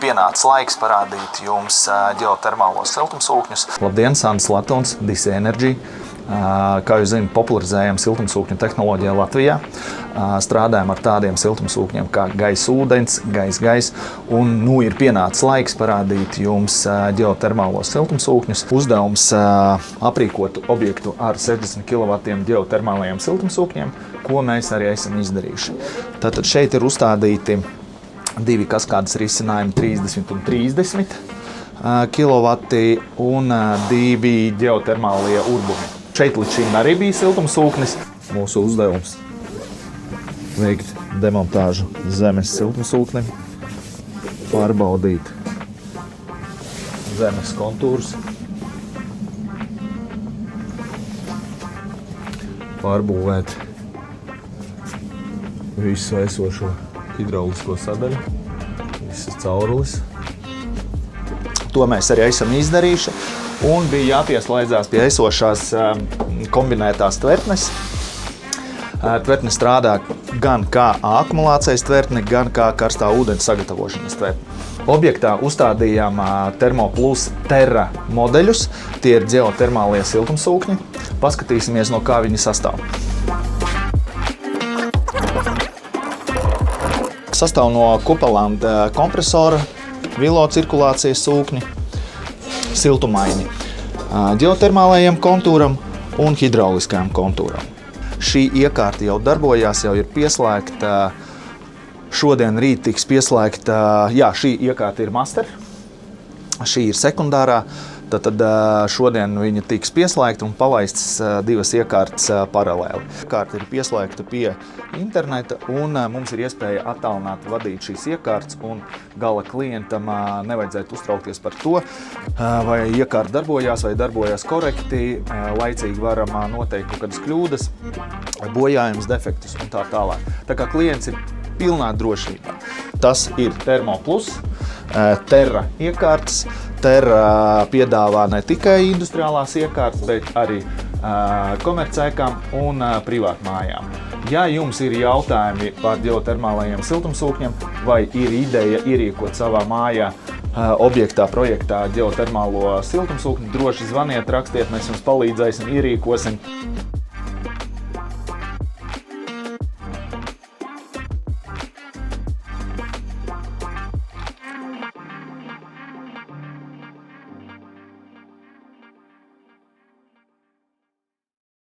pienācis laiks parādīt jums ģeotermālos siltumsūkņus. Labdien, Sandis Latons, DC Energy. Kā jūs zināt, popularizējam siltumsūkņu tehnoloģiju Latvijā. Strādājam ar tādiem siltumsūkņiem kā gaisa, ūdens, gaisa. Un ir pienācis laiks parādīt jums ģeotermālos siltumsūkņus. Uzdevums aprīkot objektu ar 60 kW ģeotermālajiem siltumsūkņiem, ko mēs arī esam izdarījuši. Tātad šeit ir uzstādīti divi kaskādes risinājumi 30 un 30 kW un divi ģeotermālie urbumi. Šeit līdz šim arī bija siltumsūknis. Mūsu uzdevums veikt demontāžu zemes siltumsūknim, pārbaudīt zemes kontūrus, pārbūvēt visu esošo hidraulisko sadaļu, visas caurules. To mēs arī esam izdarījuši. Un bija jāpieslēdzās pie esošās kombinētās tvertnes. Tvertne strādā gan kā akumulācijas tvertne, gan kā karstā ūdens sagatavošanas tvertne. Objektā uzstādījām Thermoplus Terra modeļus. Tie ir ģeotermālie siltumsūkņi. Paskatīsimies, no kā viņi sastāv. Sastāv no Kupelanda kompresora, vilo cirkulācijas sūkņi, siltumaini ģeotermālajiem kontūram un hidrauliskajam kontūram. Šī iekārta jau darbojās, jau ir pieslēgta. Šodien rīt tiks pieslēgta, šī iekārta ir master, šī ir sekundārā. Tad šodien viņa tiks pieslēgta un palaistas divas iekārtas paralēli. Iekārta ir pieslēgta pie interneta un mums ir iespēja attālināt vadīt šīs iekārtas un gala klientam nevajadzētu uztraukties par to, vai iekārta darbojās vai darbojās korekti, laicīgi varam noteikt kaut kādas kļūdas, bojājums, defektus un tā tālāk. Tā kā klients ir pilnā drošībā. Tas ir Thermoplus Terra iekārtas. Terra piedāvā ne tikai industriālās iekārtas, bet arī komercēkām un privātmājām. Ja jums ir jautājumi par ģeotermālajiem siltumsūkņiem vai ir ideja ierīkot savā mājā, objektā, projektā ģeotermālo siltumsūkni, droši zvaniet, rakstiet, mēs jums palīdzēsim, ierīkosim.